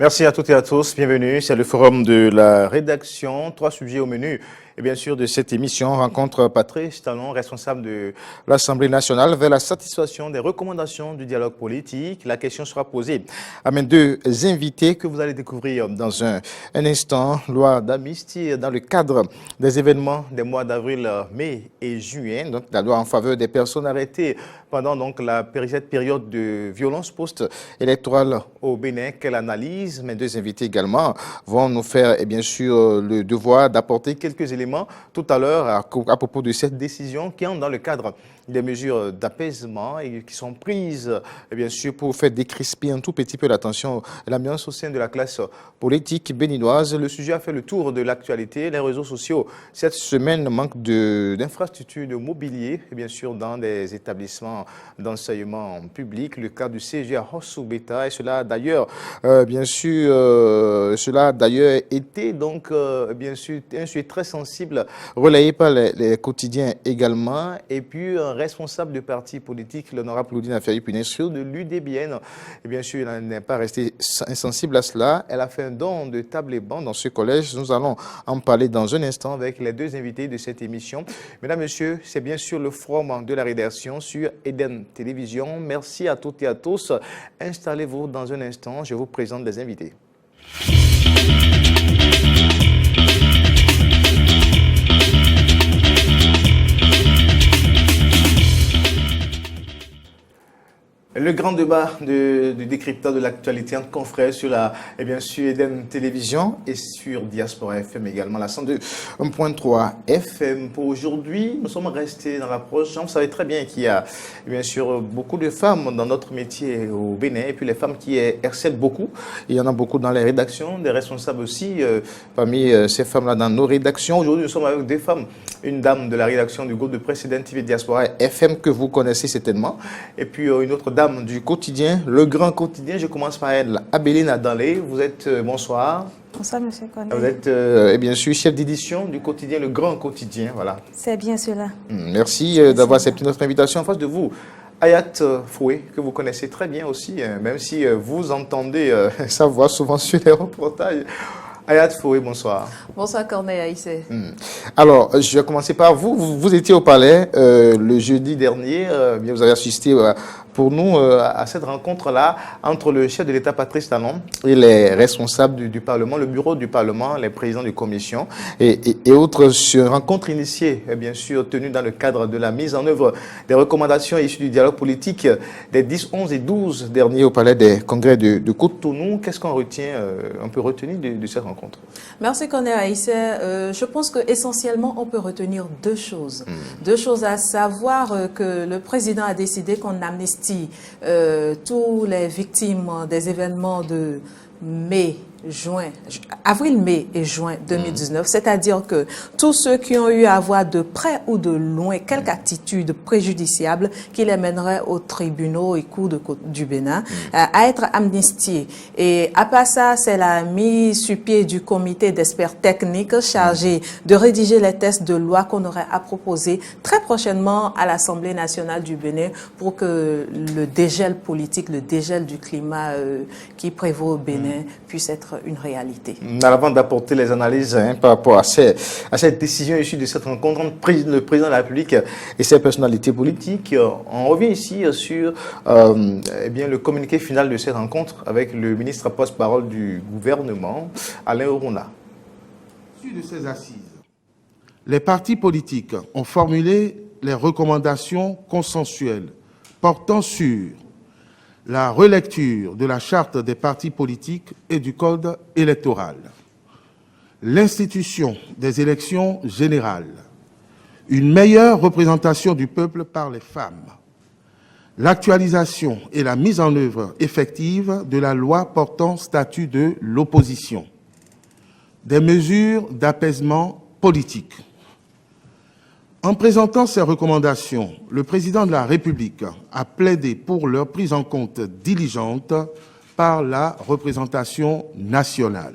Merci à toutes et à tous. Bienvenue. C'est le forum de la rédaction. 3 sujets au menu. Et bien sûr, de cette émission, rencontre Patrice Talon, responsable de l'Assemblée nationale, vers la satisfaction des recommandations du dialogue politique. La question sera posée à mes deux invités que vous allez découvrir dans un instant. Loi d'amnistie dans le cadre des événements des mois d'avril, mai et juin. Donc, la loi en faveur des personnes arrêtées pendant cette période de violence post-électorale au Bénin. Quelle analyse? Mes deux invités également vont nous faire, et bien sûr, le devoir d'apporter quelques éléments tout à l'heure à propos de cette décision qui entre dans le cadre des mesures d'apaisement et qui sont prises, bien sûr, pour faire décrisper un tout petit peu l'attention et l'ambiance au sein de la classe politique béninoise. Le sujet a fait le tour de l'actualité. Les réseaux sociaux, cette semaine, manquent d'infrastructures de mobilier, et bien sûr, dans des établissements d'enseignement public. Le cas du CG à Hossou-Beta, et cela a d'ailleurs, été donc, bien sûr, un sujet très sensible, relayé par les quotidiens également. Et puis, un responsable de parti politique, l'honorable Claudine Affaire-Punesio de l'UDBN, et bien sûr, elle n'est pas restée insensible à cela. Elle a fait un don de table et banc dans ce collège. Nous allons en parler dans un instant avec les deux invités de cette émission. Mesdames, Messieurs, c'est bien sûr le forum de la rédaction sur Eden Télévision. Merci à toutes et à tous. Installez-vous dans un instant. Je vous présente les invités. Le grand débat du décryptage de l'actualité entre confrères sur Eden Télévision et sur Diaspora FM également, la 102.3 FM. Pour aujourd'hui, nous sommes restés dans l'approche. Vous savez très bien qu'il y a bien sûr beaucoup de femmes dans notre métier au Bénin et puis les femmes qui excellent beaucoup. Il y en a beaucoup dans les rédactions, des responsables aussi parmi ces femmes-là dans nos rédactions. Aujourd'hui, nous sommes avec deux femmes. Une dame de la rédaction du groupe de presse Eden TV Diaspora FM que vous connaissez certainement. Et puis une autre dame du quotidien, le grand quotidien. Je commence par elle, Abéline Adalé. Vous êtes, bonsoir. Bonsoir, monsieur Condé. Vous êtes, bien sûr, chef d'édition du quotidien, le grand quotidien, voilà. C'est bien cela. Merci d'avoir accepté notre invitation. En face de vous, Ayat Foué, que vous connaissez très bien aussi, même si vous entendez sa voix souvent sur les reportages. Ayat Foué, bonsoir. Bonsoir Corneille Aïssé. Alors, je vais commencer par vous. Vous étiez au palais le jeudi dernier. Bien, vous avez assisté pour nous à cette rencontre-là entre le chef de l'État Patrice Talon et les responsables du Parlement, le bureau du Parlement, les présidents de commission et autres rencontres initiées, bien sûr, tenues dans le cadre de la mise en œuvre des recommandations issues du dialogue politique des 10, 11 et 12 derniers au palais des congrès de Cotonou. Qu'est-ce qu'on retient, on peut retenir de cette rencontre? Merci Corneille Aïssé. Je pense qu'essentiellement, on peut retenir deux choses. Deux choses, à savoir que le président a décidé qu'on amnistie tous les victimes des événements de avril, mai et juin 2019, c'est-à-dire que tous ceux qui ont eu à voir de près ou de loin quelque attitude préjudiciable qui les mènerait aux tribunaux et cours du Bénin, à être amnistiés. Et à part ça, c'est la mise sur pied du comité d'experts techniques chargé de rédiger les textes de loi qu'on aurait à proposer très prochainement à l'Assemblée nationale du Bénin pour que le dégel politique, le dégel du climat qui prévaut au Bénin puisse être une réalité. Avant d'apporter les analyses par rapport à cette décision issue de cette rencontre entre le président de la République et ses personnalités politiques, on revient ici sur le communiqué final de cette rencontre avec le ministre porte-parole du gouvernement, Alain Oruna. Issu de ces assises, les partis politiques ont formulé les recommandations consensuelles portant sur la relecture de la charte des partis politiques et du code électoral, l'institution des élections générales, une meilleure représentation du peuple par les femmes, l'actualisation et la mise en œuvre effective de la loi portant statut de l'opposition, des mesures d'apaisement politique. En présentant ces recommandations, le président de la République a plaidé pour leur prise en compte diligente par la représentation nationale.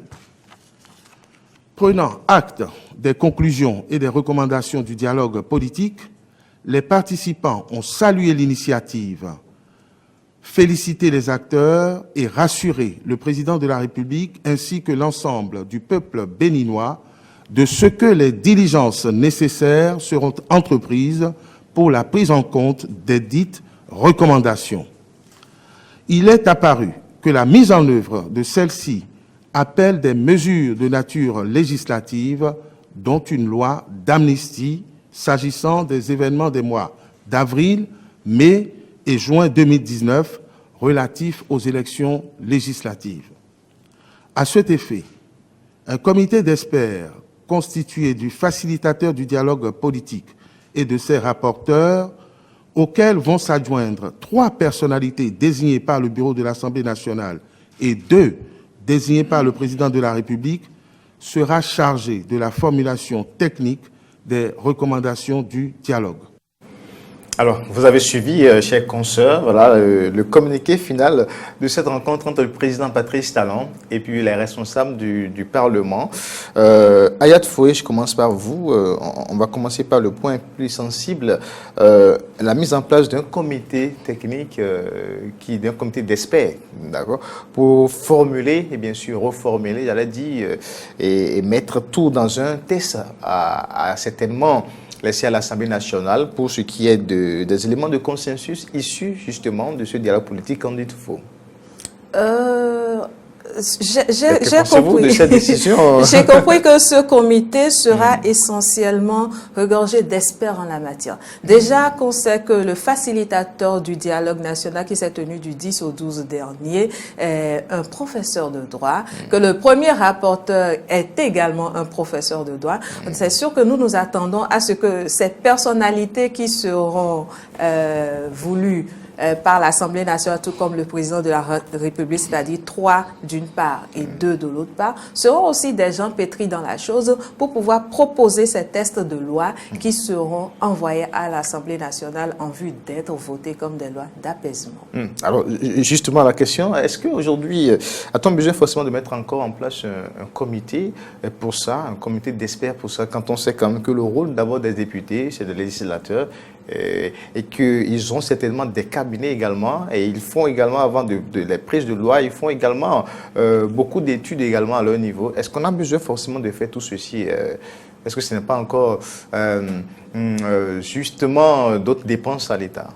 Prenant acte des conclusions et des recommandations du dialogue politique, les participants ont salué l'initiative féliciter les acteurs et rassurer le président de la République ainsi que l'ensemble du peuple béninois de ce que les diligences nécessaires seront entreprises pour la prise en compte des dites recommandations. Il est apparu que la mise en œuvre de celles-ci appelle des mesures de nature législative, dont une loi d'amnistie s'agissant des événements des mois d'avril, mai et juin 2019 relatifs aux élections législatives. À cet effet, un comité d'experts constitué du facilitateur du dialogue politique et de ses rapporteurs, auxquels vont s'adjoindre 3 personnalités désignées par le bureau de l'Assemblée nationale et 2 désignées par le président de la République, sera chargé de la formulation technique des recommandations du dialogue. Alors, vous avez suivi, chers consoeurs, voilà, le communiqué final de cette rencontre entre le président Patrice Talon et puis les responsables du Parlement. Ayat Foué, je commence par vous. On va commencer par le point plus sensible, la mise en place d'un comité technique, d'un comité d'experts, d'accord, pour formuler et bien sûr reformuler, j'allais dire, et mettre tout dans un test à certainement laissé à l'Assemblée nationale pour ce qui est des éléments de consensus issus justement de ce dialogue politique qu'en dites-vous? J'ai compris. De cette décision? J'ai compris que ce comité sera essentiellement regorgé d'experts en la matière. Déjà qu'on sait que le facilitateur du dialogue national qui s'est tenu du 10 au 12 dernier est un professeur de droit, que le premier rapporteur est également un professeur de droit. C'est sûr que nous nous attendons à ce que ces personnalités qui seront voulues par l'Assemblée nationale, tout comme le président de la République, c'est-à-dire 3 d'une part et 2 de l'autre part, seront aussi des gens pétris dans la chose pour pouvoir proposer ces textes de loi qui seront envoyés à l'Assemblée nationale en vue d'être votés comme des lois d'apaisement. Alors, justement, la question, est-ce qu'aujourd'hui, a-t-on besoin forcément de mettre encore en place un comité pour ça, un comité d'experts pour ça, quand on sait quand même que le rôle d'abord des députés, c'est des législateurs, et qu'ils ont certainement des cabinets également, et ils font également, avant les prises de loi, ils font également beaucoup d'études également à leur niveau. Est-ce qu'on a besoin forcément de faire tout ceci? Est-ce que ce n'est pas encore justement d'autres dépenses à l'État?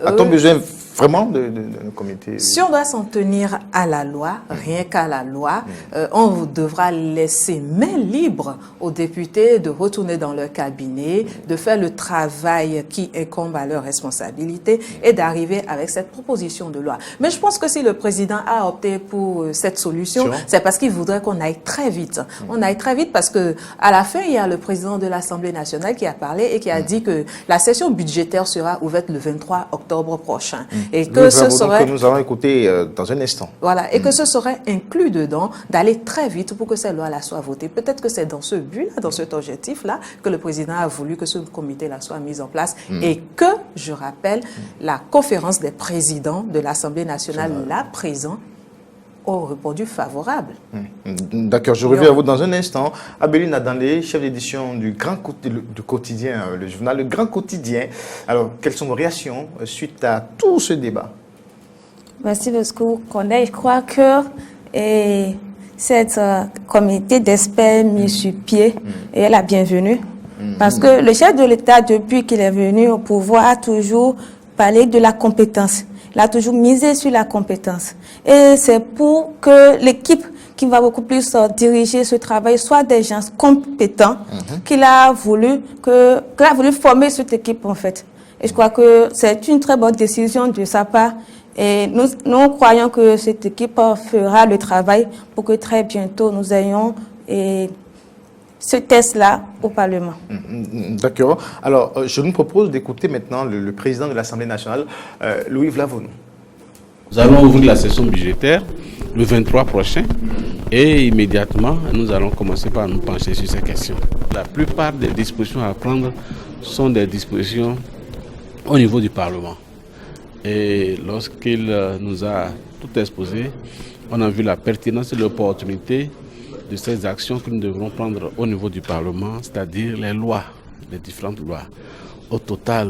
A-t-on besoin vraiment d'un comité? Si on doit s'en tenir à la loi, rien qu'à la loi, on devra laisser main libre aux députés de retourner dans leur cabinet, de faire le travail qui incombe à leur responsabilité et d'arriver avec cette proposition de loi. Mais je pense que si le président a opté pour cette solution, c'est parce qu'il voudrait qu'on aille très vite. On aille très vite parce que à la fin, il y a le président de l'Assemblée nationale qui a parlé et qui a dit que la session budgétaire sera ouverte le 23 octobre prochain. Et que ce serait, que nous allons écouter dans un instant. Voilà, et que ce serait inclus dedans d'aller très vite pour que ces lois-là soient votées. Peut-être que c'est dans ce but-là, dans cet objectif-là, que le président a voulu que ce comité-là soit mis en place et que, je rappelle, la conférence des présidents de l'Assemblée nationale, là présent, ont répondu favorable. D'accord, je reviens à vous dans un instant. Abéline Adandé, chef d'édition du quotidien, le journal Le Grand Quotidien. Alors, quelles sont vos réactions suite à tout ce débat? Merci de ce que vous connaissez. Je crois que cette comité d'experts mis sur pied est la bienvenue. Parce que le chef de l'État, depuis qu'il est venu au pouvoir, a toujours parlé de la compétence. Il a toujours misé sur la compétence. Et c'est pour que l'équipe qui va beaucoup plus diriger ce travail soit des gens compétents qu'il a voulu former cette équipe, en fait. Et je crois que c'est une très bonne décision de sa part. Et nous croyons que cette équipe fera le travail pour que très bientôt nous ayons ce test-là au Parlement. D'accord. Alors, je nous propose d'écouter maintenant le président de l'Assemblée nationale, Louis Vlavonou. Nous allons ouvrir la session budgétaire le 23 prochain et immédiatement, nous allons commencer par nous pencher sur ces questions. La plupart des dispositions à prendre sont des dispositions au niveau du Parlement. Et lorsqu'il nous a tout exposé, on a vu la pertinence et l'opportunité de ces actions que nous devrons prendre au niveau du Parlement, c'est-à-dire les lois, les différentes lois. Au total,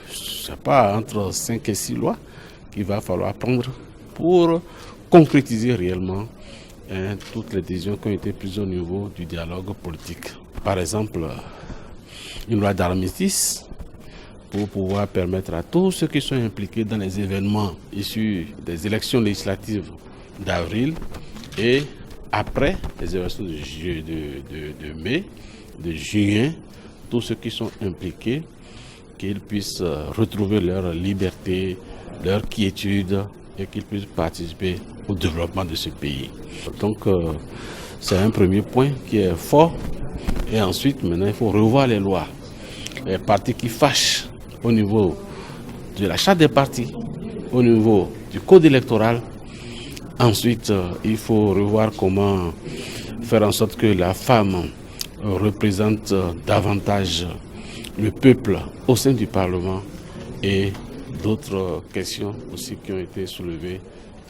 je ne sais pas, entre 5 et 6 lois qu'il va falloir prendre pour concrétiser réellement toutes les décisions qui ont été prises au niveau du dialogue politique. Par exemple, une loi d'armistice pour pouvoir permettre à tous ceux qui sont impliqués dans les événements issus des élections législatives d'avril et après les élections de mai, de juin, tous ceux qui sont impliqués, qu'ils puissent retrouver leur liberté, leur quiétude et qu'ils puissent participer au développement de ce pays. Donc c'est un premier point qui est fort. Et ensuite, maintenant, il faut revoir les lois. Les partis qui fâchent au niveau de la charte des partis, au niveau du code électoral. Ensuite, il faut revoir comment faire en sorte que la femme représente davantage le peuple au sein du Parlement et d'autres questions aussi qui ont été soulevées.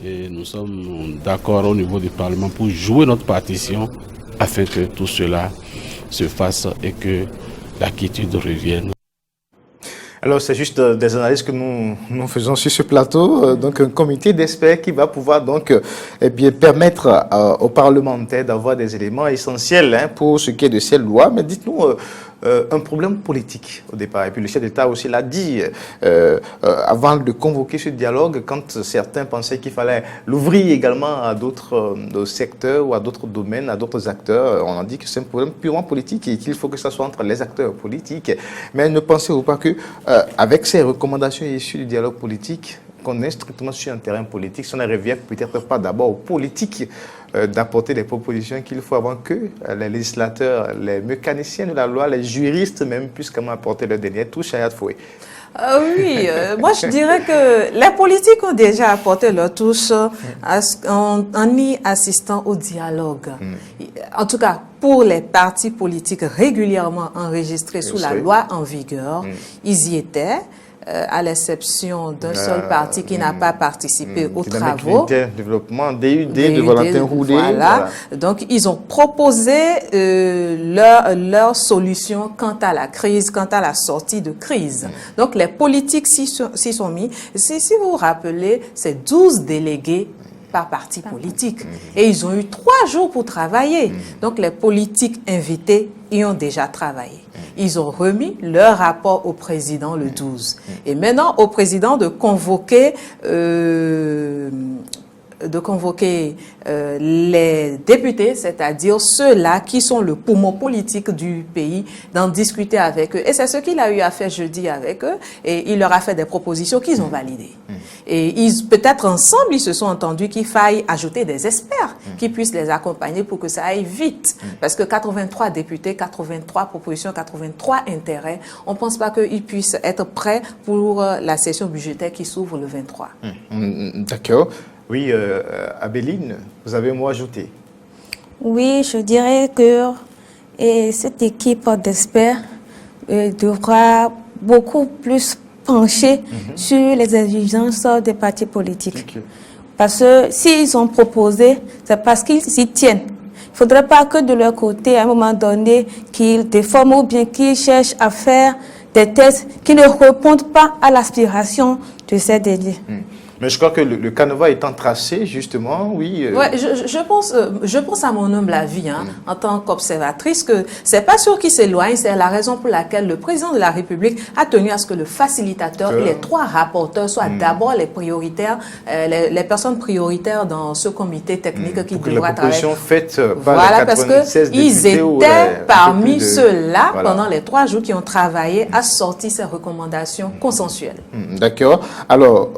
Et nous sommes d'accord au niveau du Parlement pour jouer notre partition afin que tout cela se fasse et que la quiétude revienne. Alors, c'est juste des analyses que nous faisons sur ce plateau. Donc, un comité d'experts qui va pouvoir donc permettre aux parlementaires d'avoir des éléments essentiels pour ce qui est de ces lois. Mais dites-nous, un problème politique au départ. Et puis le chef d'État aussi l'a dit avant de convoquer ce dialogue, quand certains pensaient qu'il fallait l'ouvrir également à d'autres secteurs ou à d'autres domaines, à d'autres acteurs. On a dit que c'est un problème purement politique et qu'il faut que ça soit entre les acteurs politiques. Mais ne pensez-vous pas que avec ces recommandations issues du dialogue politique, qu'on est strictement sur un terrain politique, si on ne revient peut-être pas d'abord aux politiques d'apporter des propositions qu'il faut avant que les législateurs, les mécaniciens de la loi, les juristes même puissent comment apporter leur dernière touche à Yad Foué. Oui, moi je dirais que les politiques ont déjà apporté leur touche en y assistant au dialogue. En tout cas, pour les partis politiques régulièrement enregistrés sous la loi en vigueur, ils y étaient. À l'exception d'un seul parti qui n'a pas participé aux travaux. Développement, DUD de Valentin Roudet. Voilà. Donc, ils ont proposé leur solution quant à la crise, quant à la sortie de crise. Donc, les politiques s'y sont mis. Si vous vous rappelez, c'est 12 délégués par parti politique. Et ils ont eu 3 jours pour travailler. Donc, les politiques invités y ont déjà travaillé. Ils ont remis leur rapport au président le 12. Et maintenant, au président de convoquer les députés, c'est-à-dire ceux-là qui sont le poumon politique du pays, d'en discuter avec eux. Et c'est ce qu'il a eu à faire jeudi avec eux, et il leur a fait des propositions qu'ils ont validées. Et peut-être ensemble, ils se sont entendus qu'il faille ajouter des experts qui puissent les accompagner pour que ça aille vite. Parce que 83 députés, 83 propositions, 83 intérêts, on ne pense pas qu'ils puissent être prêts pour la session budgétaire qui s'ouvre le 23. D'accord. Oui, Abéline, vous avez un mot à ajouter? Oui, je dirais que cette équipe d'experts devra beaucoup plus pencher sur les exigences des partis politiques. Okay. Parce que s'ils ont proposé, c'est parce qu'ils s'y tiennent. Il ne faudrait pas que de leur côté, à un moment donné, qu'ils déforment ou bien qu'ils cherchent à faire des tests qui ne répondent pas à l'aspiration de ces derniers. Mais je crois que le canevas étant tracé, justement, oui. Ouais, je pense à mon humble avis, en tant qu'observatrice, que c'est pas sûr qu'il s'éloigne, c'est la raison pour laquelle le président de la République a tenu à ce que le facilitateur et les 3 rapporteurs soient d'abord les prioritaires, les personnes prioritaires dans ce comité technique qui devra travailler. Faites par voilà, parce qu'ils étaient parmi ceux-là pendant les 3 jours qui ont travaillé à sortir ces recommandations consensuelles. D'accord. Alors,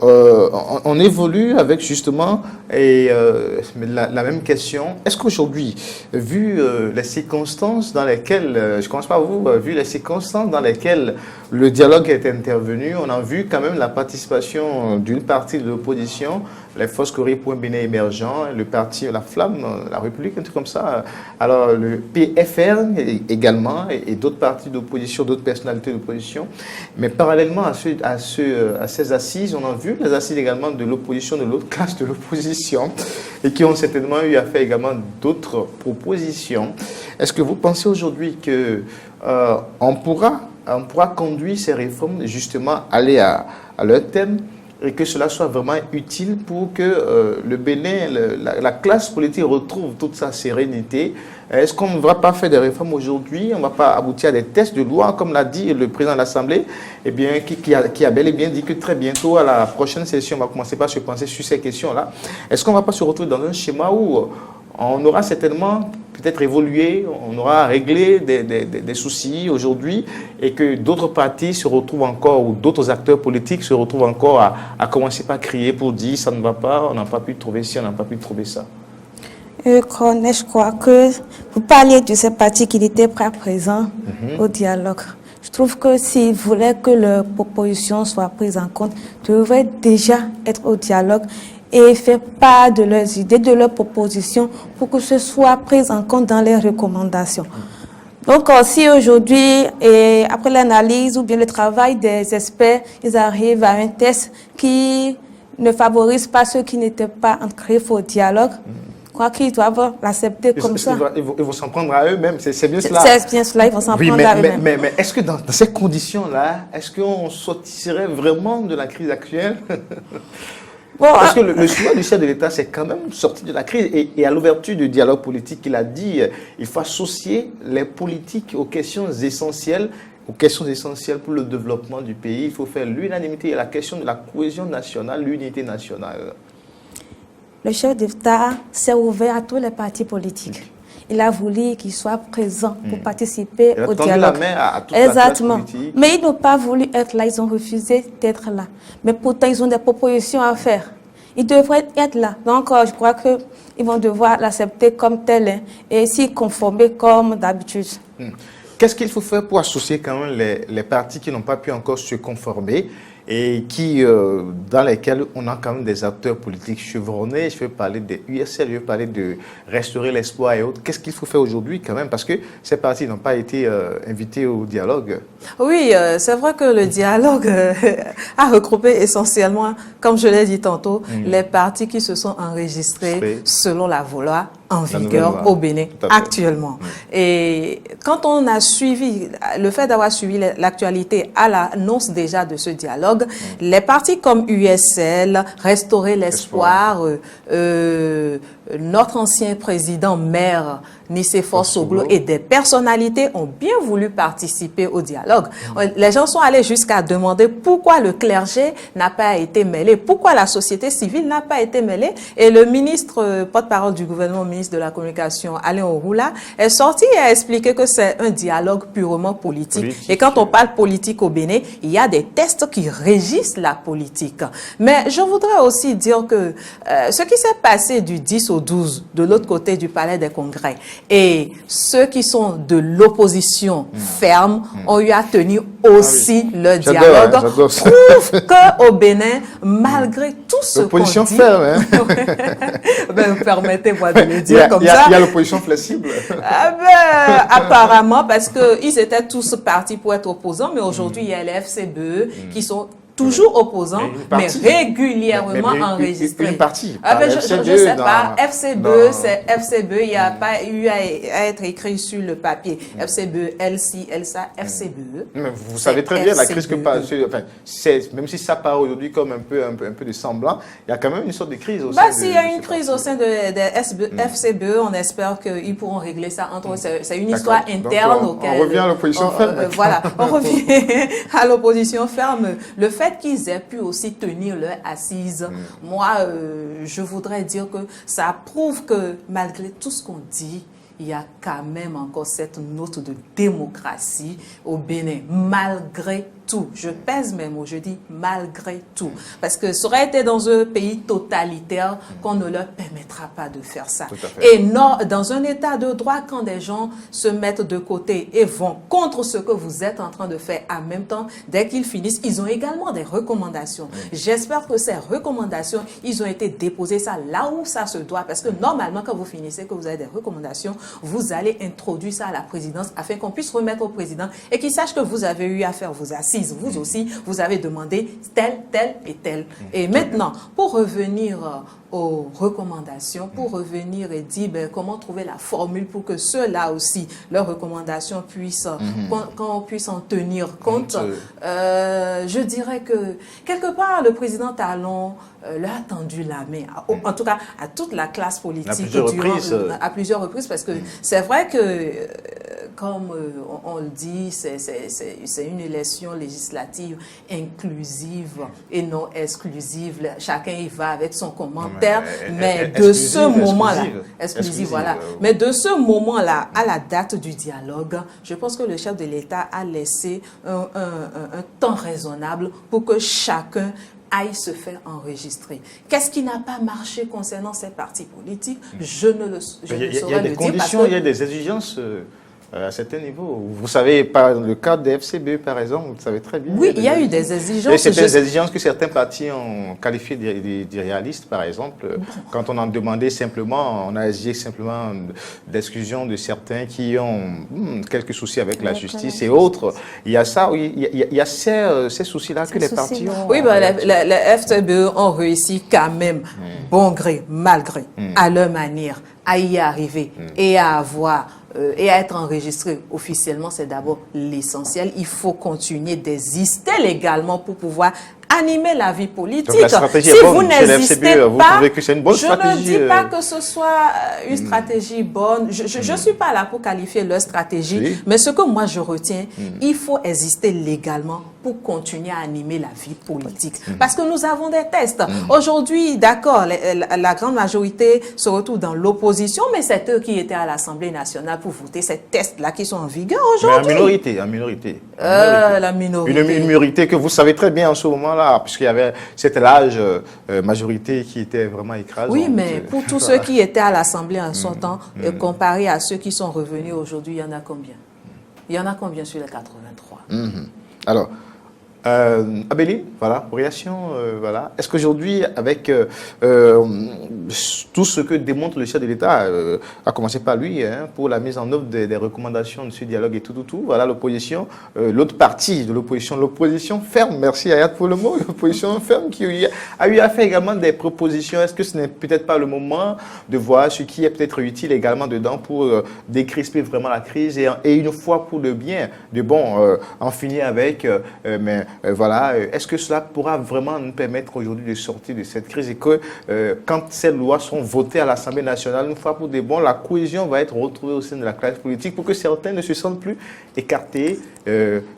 on évolue avec justement la même question. Est-ce qu'aujourd'hui, vu les circonstances dans lesquelles, je commence par vous, vu les circonstances dans lesquelles le dialogue est intervenu, on a vu quand même la participation d'une partie de l'opposition, les Forces Corée pour un Bénin émergent, le parti La Flamme, La République, un truc comme ça. Alors le PFR également et d'autres partis d'opposition, d'autres personnalités d'opposition. Mais parallèlement à ces assises, on a vu les assises également de l'opposition, de l'autre classe de l'opposition, et qui ont certainement eu à faire également d'autres propositions. Est-ce que vous pensez aujourd'hui que on pourra conduire ces réformes, justement, aller à leur thème, et que cela soit vraiment utile pour que le Bénin, la classe politique retrouve toute sa sérénité. Est-ce qu'on ne va pas faire des réformes aujourd'hui? On ne va pas aboutir à des tests de loi, comme l'a dit le président de l'Assemblée, eh bien, qui a bel et bien dit que très bientôt, à la prochaine session, on va commencer par se penser sur ces questions-là. Est-ce qu'on ne va pas se retrouver dans un schéma où on aura certainement peut-être évolué, on aura réglé des soucis aujourd'hui et que d'autres partis se retrouvent encore, ou d'autres acteurs politiques se retrouvent encore à commencer par crier pour dire ça ne va pas, on n'a pas pu trouver ci, on n'a pas pu trouver ça? Je crois que vous parliez de ces partis qui étaient prêts présents au dialogue. Je trouve que s'ils voulaient que leurs propositions soient prises en compte, ils devraient déjà être au dialogue et faire part de leurs idées, de leurs propositions pour que ce soit pris en compte dans les recommandations. Donc, si aujourd'hui, après l'analyse ou bien le travail des experts, ils arrivent à un test qui ne favorise pas ceux qui n'étaient pas ancrés au dialogue, je crois qu'ils doivent l'accepter comme ça. Ils vont s'en prendre à eux-mêmes, c'est bien cela. C'est bien cela, ils vont s'en prendre à eux-mêmes. Mais est-ce que dans ces conditions-là, est-ce qu'on sortirait vraiment de la crise actuelle? Parce que le choix du chef de l'État, c'est quand même sorti de la crise. Et à l'ouverture du dialogue politique, il a dit il faut associer les politiques aux questions essentielles pour le développement du pays. Il faut faire l'unanimité et la question de la cohésion nationale, l'unité nationale. Le chef d'État s'est ouvert à tous les partis politiques. Il a voulu qu'ils soient présents pour participer au dialogue. Il a tendu la main à toute la classe politique. Mais ils n'ont pas voulu être là, ils ont refusé d'être là. Mais pourtant, ils ont des propositions à faire. Ils devraient être là. Donc, je crois qu'ils vont devoir l'accepter comme tel et s'y conformer comme d'habitude. Qu'est-ce qu'il faut faire pour associer quand même les partis qui n'ont pas pu encore se conformer et dans lesquels on a quand même des acteurs politiques chevronnés? Je veux parler des USL, je veux parler de Restaurer l'Espoir et autres. Qu'est-ce qu'il faut faire aujourd'hui quand même? Parce que ces partis n'ont pas été invités au dialogue. Oui, c'est vrai que le dialogue a regroupé essentiellement, comme je l'ai dit tantôt, les partis qui se sont enregistrés selon la loi en vigueur au Bénin actuellement. Et quand on a suivi, le fait d'avoir suivi l'actualité à l'annonce déjà de ce dialogue, les partis comme USL, Restaurer l'Espoir, notre ancien président maire Nicéphore Soglo et des personnalités ont bien voulu participer au dialogue. Les gens sont allés jusqu'à demander pourquoi le clergé n'a pas été mêlé, pourquoi la société civile n'a pas été mêlée. Et le ministre, porte-parole du gouvernement, ministre de la Communication, Alain Ouroula, est sorti et a expliqué que c'est un dialogue purement politique. Et quand on parle politique au Bénin, il y a des textes qui régissent la politique. Mais je voudrais aussi dire que ce qui s'est passé du 10 au 12 de l'autre côté du palais des congrès et ceux qui sont de l'opposition ferme ont eu à tenir aussi le dialogue, prouve qu'au Bénin, malgré tout ce qu'on dit... L'opposition ferme, ben, permettez-moi de le dire comme ça. Il y a l'opposition flexible. Apparemment, parce qu'ils étaient tous partis pour être opposants, mais aujourd'hui, il y a les FCBE qui sont toujours opposants, mais régulièrement enregistrés. Une partie. Je ne sais pas. FCBE, c'est FCBE. Il n'y a pas eu à être écrit sur le papier. FCBE, LC, LSA, FCBE. Mais vous savez très bien la crise que passe. Même si ça part aujourd'hui comme un peu de semblant, il y a quand même une sorte de crise au sein de... S'il y a une crise au sein de FCBE, on espère qu'ils pourront régler ça entre eux. C'est une histoire interne auquel... On revient à l'opposition ferme. Voilà, on revient à l'opposition ferme. Le fait qu'ils aient pu aussi tenir leur assise, moi, je voudrais dire que ça prouve que malgré tout ce qu'on dit, il y a quand même encore cette note de démocratie au Bénin, malgré tout. Je pèse mes mots, je dis malgré tout. Parce que ça aurait été dans un pays totalitaire qu'on ne leur permettra pas de faire ça. Et non, dans un état de droit, quand des gens se mettent de côté et vont contre ce que vous êtes en train de faire, en même temps, dès qu'ils finissent, ils ont également des recommandations. J'espère que ces recommandations, ils ont été déposées ça là où ça se doit. Parce que normalement, quand vous finissez, que vous avez des recommandations, vous allez introduire ça à la présidence afin qu'on puisse remettre au président et qu'il sache que vous avez eu à faire vos assises. Vous aussi, vous avez demandé tel, tel et tel. Et maintenant, pour revenir aux recommandations pour revenir et dire comment trouver la formule pour que ceux-là aussi, leurs recommandations puissent, qu'on puisse en tenir compte. Je dirais que quelque part, le président Talon leur a tendu la main, en tout cas à toute la classe politique à plusieurs reprises, parce que c'est vrai que, comme on le dit, c'est une élection législative inclusive et non exclusive. Chacun y va avec son commentaire, mais de ce moment-là, exclusive, voilà. Mais de ce moment-là à la date du dialogue, je pense que le chef de l'État a laissé un temps raisonnable pour que chacun aille se faire enregistrer. Qu'est-ce qui n'a pas marché concernant ces partis politiques? Je ne saurais le dire. Il y a des conditions, il y a des exigences à certains niveaux. Vous savez, dans le cadre des FCB, par exemple, vous savez très bien. Oui, il y a eu des exigences. Et c'est des exigences que certains partis ont qualifiées d'irréalistes, par exemple. Quand on en demandait simplement, on a exigé simplement d'exclusion de certains qui ont quelques soucis avec la justice et autres. Il y a ça, il y a ces soucis-là que les partis ont. Oui, les FCB ont réussi quand même, bon gré, mal gré, à leur manière, à y arriver et à avoir et à être enregistré officiellement, c'est d'abord l'essentiel. Il faut continuer d'exister légalement pour pouvoir animer la vie politique. Donc la stratégie si est bonne, vous n'existez pas, vous trouvez que c'est une bonne stratégie? Je ne dis pas que ce soit une stratégie bonne. Je ne suis pas là pour qualifier leur stratégie, mais ce que moi je retiens, il faut exister légalement pour continuer à animer la vie politique. Parce que nous avons des tests. Aujourd'hui, d'accord, la grande majorité se retrouve dans l'opposition, mais c'est eux qui étaient à l'Assemblée nationale pour voter ces tests-là qui sont en vigueur aujourd'hui. Mais en minorité. La minorité. Une minorité que vous savez très bien en ce moment-là, puisqu'il y avait cette large majorité qui était vraiment écrasante. Oui, mais pour tous ceux qui étaient à l'Assemblée en son temps, comparé à ceux qui sont revenus aujourd'hui, il y en a combien? Il y en a combien sur les 83? Alors, Abélie, voilà, réaction, voilà. Est-ce qu'aujourd'hui, avec tout ce que démontre le chef de l'État, à commencer par lui, pour la mise en œuvre des recommandations de ce dialogue et tout, voilà, l'opposition, l'autre partie de l'opposition ferme, merci Ayat pour le mot, l'opposition ferme qui a eu à faire également des propositions. Est-ce que ce n'est peut-être pas le moment de voir ce qui est peut-être utile également dedans pour décrisper vraiment la crise et une fois pour le bien, en finir avec, voilà, est-ce que cela pourra vraiment nous permettre aujourd'hui de sortir de cette crise et que quand ces lois sont votées à l'Assemblée nationale, une fois pour de bon, la cohésion va être retrouvée au sein de la classe politique pour que certains ne se sentent plus écartés,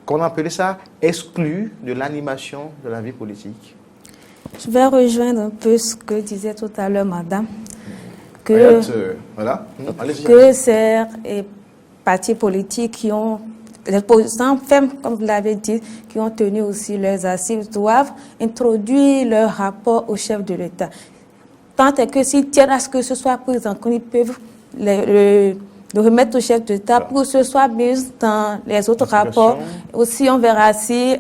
qu'on appelait ça exclus de l'animation de la vie politique? Je vais rejoindre un peu ce que disait tout à l'heure madame, que ces partis politiques qui ont les opposants fermes, comme vous l'avez dit, qui ont tenu aussi leurs assises, doivent introduire leur rapport au chef de l'État. Tant est que s'ils tiennent à ce que ce soit pris en compte, ils peuvent le remettre au chef de l'État pour que ce soit mis dans les autres rapports. Aussi, on verra si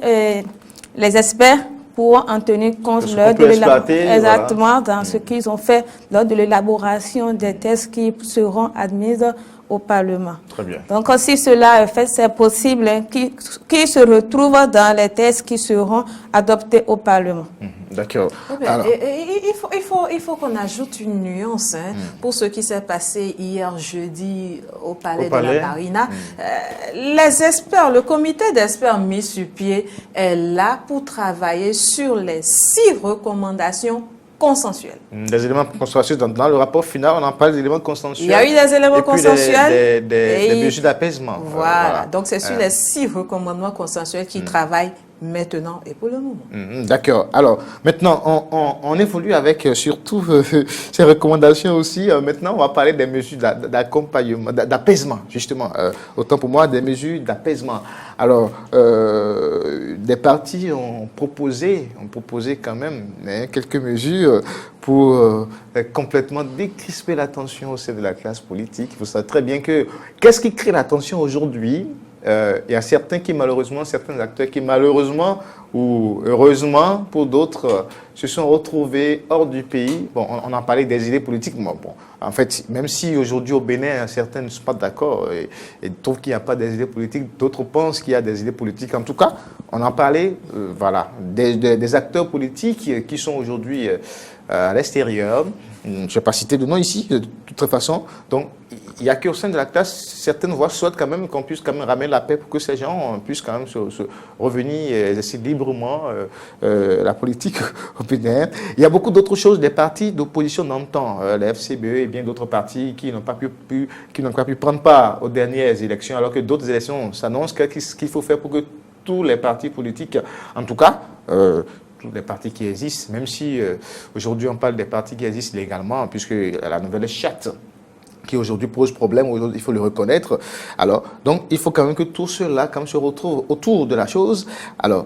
les experts pourront en tenir compte lors de exactement dans ce qu'ils ont fait lors de l'élaboration des tests qui seront admis au Parlement. Très bien. Donc, si cela est fait, c'est possible qu'ils se retrouvent dans les tests qui seront adoptés au Parlement. D'accord. Il faut qu'on ajoute une nuance pour ce qui s'est passé hier jeudi au Palais de la Marina. Les experts, le comité d'experts mis sur pied est là pour travailler sur les 6 recommandations consensuelles. Des éléments consensuels. Dans le rapport final, on en parle d'éléments consensuels. Il y a eu des éléments consensuels. Des mesures d'apaisement. Voilà. Donc, c'est sur les 6 recommandements consensuels qui travaillent maintenant et pour le moment. D'accord. Alors, maintenant, on évolue avec surtout ces recommandations aussi. Maintenant, on va parler des mesures d'accompagnement, d'apaisement, justement. Autant pour moi, des mesures d'apaisement. Alors, des partis ont proposé quand même quelques mesures pour complètement décrisper la tension au sein de la classe politique. Il faut savoir très bien que qu'est-ce qui crée la tension aujourd'hui il y a certains certains acteurs qui malheureusement ou heureusement pour d'autres se sont retrouvés hors du pays. Bon, on en parlait des idées politiques, mais bon, en fait, même si aujourd'hui au Bénin, certains ne sont pas d'accord et trouvent qu'il n'y a pas des idées politiques, d'autres pensent qu'il y a des idées politiques. En tout cas, on en parlait, voilà, des acteurs politiques qui sont aujourd'hui à l'extérieur. Je ne vais pas citer de nom ici, de toute façon. Donc, il n'y a qu'au sein de la classe, certaines voix souhaitent quand même qu'on puisse quand même ramener la paix pour que ces gens puissent quand même se revenir et exercer librement la politique au Bénin. Il y a beaucoup d'autres choses, des partis d'opposition d'antan, les FCBE et bien d'autres partis qui n'ont pas pu prendre part aux dernières élections, alors que d'autres élections s'annoncent. Qu'est-ce qu'il faut faire pour que tous les partis politiques, en tout cas, les partis qui existent, même si aujourd'hui on parle des partis qui existent légalement, puisque la nouvelle charte qui aujourd'hui pose problème, il faut le reconnaître. Alors, donc, il faut quand même que tout cela quand même se retrouve autour de la chose. Alors,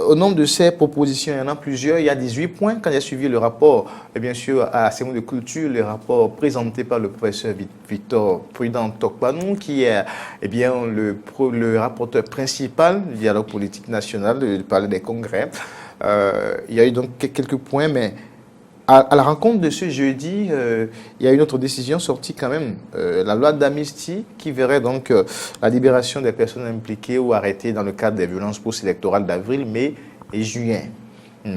au nombre de ces propositions, il y en a plusieurs. Il y a 18 points. Quand j'ai suivi le rapport, et bien sûr, à la cérémonie de culture, le rapport présenté par le professeur Victor Prudent Tokpanou, qui est eh bien, le rapporteur principal du dialogue politique national, du palais des congrès. Il y a eu donc quelques points, mais à la rencontre de ce jeudi, il y a une autre décision sortie quand même, la loi d'amnistie qui verrait donc la libération des personnes impliquées ou arrêtées dans le cadre des violences post-électorales d'avril, mai et juin.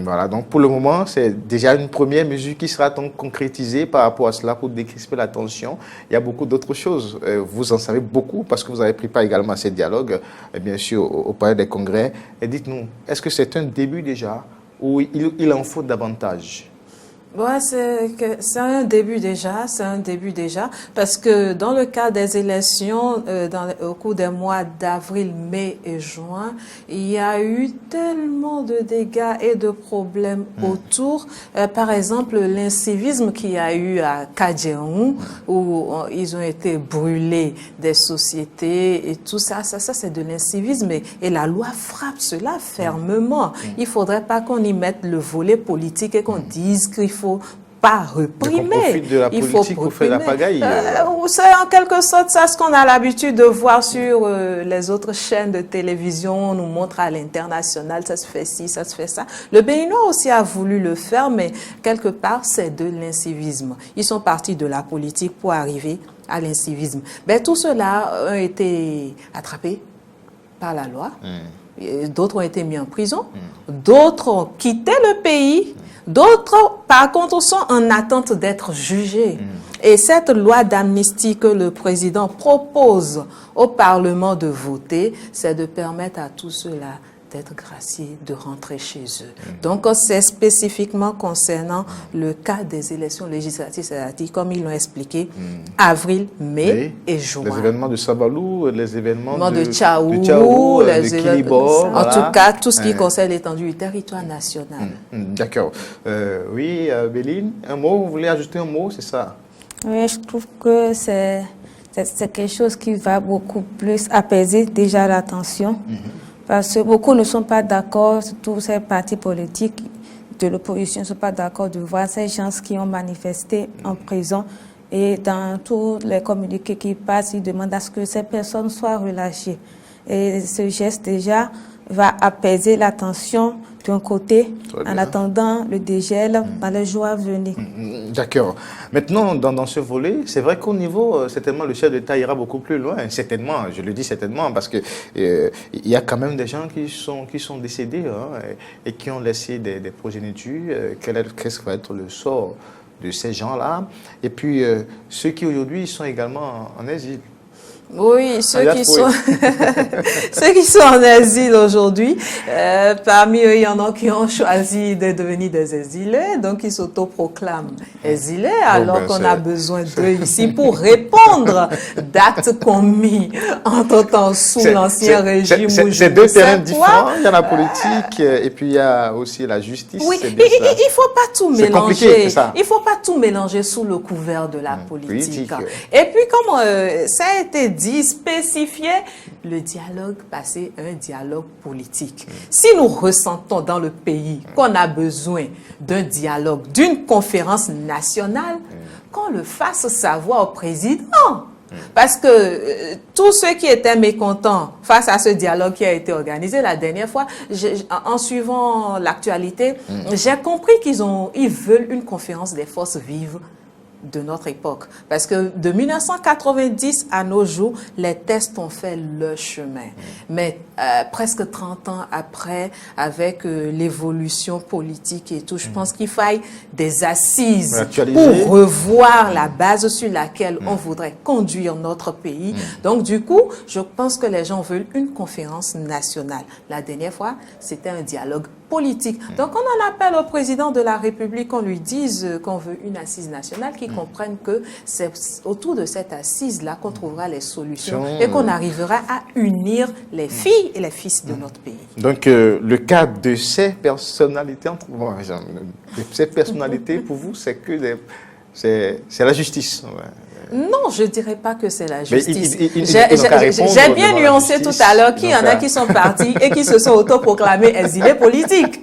Voilà, donc pour le moment, c'est déjà une première mesure qui sera donc concrétisée par rapport à cela pour décrisper la tension. Il y a beaucoup d'autres choses. Vous en savez beaucoup parce que vous avez pris part également à ces dialogues, bien sûr, au palais des congrès. Et dites-nous, est-ce que c'est un début déjà ou il en faut davantage? Ouais, c'est un début déjà, parce que dans le cas des élections, au cours des mois d'avril, mai et juin, il y a eu tellement de dégâts et de problèmes autour. Par exemple, l'incivisme qu'il y a eu à Kadjeon, où ils ont été brûlés des sociétés et tout ça, c'est de l'incivisme et la loi frappe cela fermement. Il faudrait pas qu'on y mette le volet politique et qu'on dise qu'il faut pas réprimer. De la politique, il faut faire la pagaille. C'est en quelque sorte ça ce qu'on a l'habitude de voir sur les autres chaînes de télévision. On nous montre à l'international, ça se fait ci, ça se fait ça. Le Béninois aussi a voulu le faire, mais quelque part, c'est de l'incivisme. Ils sont partis de la politique pour arriver à l'incivisme. Ben, tout cela a été attrapé par la loi. D'autres ont été mis en prison. D'autres ont quitté le pays. D'autres, par contre, sont en attente d'être jugés. Et cette loi d'amnistie que le président propose au Parlement de voter, c'est de permettre à tous ceux-là d'être graciés, de rentrer chez eux. Donc, c'est spécifiquement concernant le cas des élections législatives, c'est-à-dire, comme ils l'ont expliqué, avril, mai et juin. Les événements de Sabalou, les événements de Tchaou, de Kilibor. En tout cas, tout ce qui concerne l'étendue du territoire national. D'accord. Oui, Béline, un mot, vous voulez ajouter un mot, c'est ça? Oui, je trouve que c'est quelque chose qui va beaucoup plus apaiser déjà la tension. Parce que beaucoup ne sont pas d'accord, tous ces partis politiques de l'opposition ne sont pas d'accord de voir ces gens qui ont manifesté en prison. Et dans tous les communiqués qui passent, ils demandent à ce que ces personnes soient relâchées. Et ce geste déjà va apaiser la tension d'un côté, en attendant le dégel dans les jours à venir. D'accord. Maintenant, dans ce volet, c'est vrai qu'au niveau, certainement, le chef d'État ira beaucoup plus loin. Certainement, je le dis certainement, parce que il y a quand même des gens qui sont décédés et qui ont laissé des progénitures. Qu'est-ce que va être le sort de ces gens-là? Et puis, ceux qui aujourd'hui sont également en exil. Oui, ceux qui sont en exil aujourd'hui, parmi eux, il y en a qui ont choisi de devenir des exilés, donc ils s'autoproclament exilés, alors qu'on a besoin d'eux ici pour répondre d'actes commis entre temps sous l'ancien régime. C'est deux terrains différents. Il y a la politique et puis il y a aussi la justice. Oui, il faut pas tout mélanger. Il faut pas tout mélanger sous le couvert de la politique. Et puis, comme ça a été dit, spécifier le dialogue passé un dialogue politique. Si nous ressentons dans le pays qu'on a besoin d'un dialogue, d'une conférence nationale, qu'on le fasse savoir au président. Parce que tous ceux qui étaient mécontents face à ce dialogue qui a été organisé la dernière fois, en suivant l'actualité, j'ai compris ils veulent une conférence des forces vives de notre époque. Parce que de 1990 à nos jours, les tests ont fait le chemin. Mais presque 30 ans après, avec l'évolution politique et tout, je pense qu'il faille des assises pour revoir la base sur laquelle on voudrait conduire notre pays. Donc, du coup, je pense que les gens veulent une conférence nationale. La dernière fois, c'était un dialogue politique. Donc, on en appelle au président de la République qu'on lui dise qu'on veut une assise nationale, qui comprennent que c'est autour de cette assise-là qu'on trouvera les solutions et qu'on arrivera à unir les filles et les fils de notre pays. Donc, le cas de ces personnalités, pour vous, c'est que c'est la justice. Non, je ne dirais pas que c'est la justice. J'ai bien nuancé tout à l'heure qu'il y en a qui sont partis et qui se sont autoproclamés exilés politiques.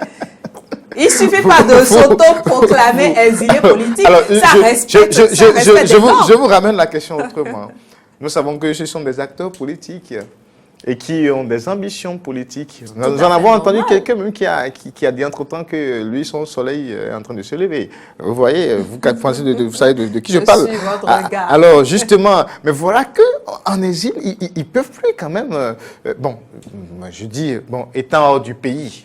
Il ne suffit pas de s'auto-proclamer exilé politique. Alors, je vous ramène la question autrement. Nous savons que ce sont des acteurs politiques et qui ont des ambitions politiques. Nous en avons entendu quelqu'un même qui a dit entre-temps que lui, son soleil est en train de se lever. Vous voyez, vous savez de qui je parle. Suis votre regard. Alors, justement, mais voilà qu'en exil, ils peuvent plus quand même... je dis, étant hors du pays,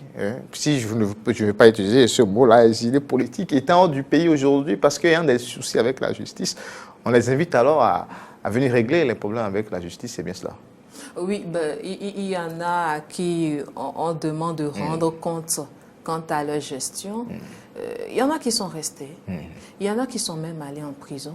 si je ne vais pas utiliser ce mot-là, exilé politique, étant hors du pays aujourd'hui, parce qu'il y a des soucis avec la justice, on les invite alors à venir régler les problèmes avec la justice, c'est bien cela. Oui, il y en a à qui on demande de rendre compte quant à leur gestion. Il y en a qui sont restés. Il y en a qui sont même allés en prison.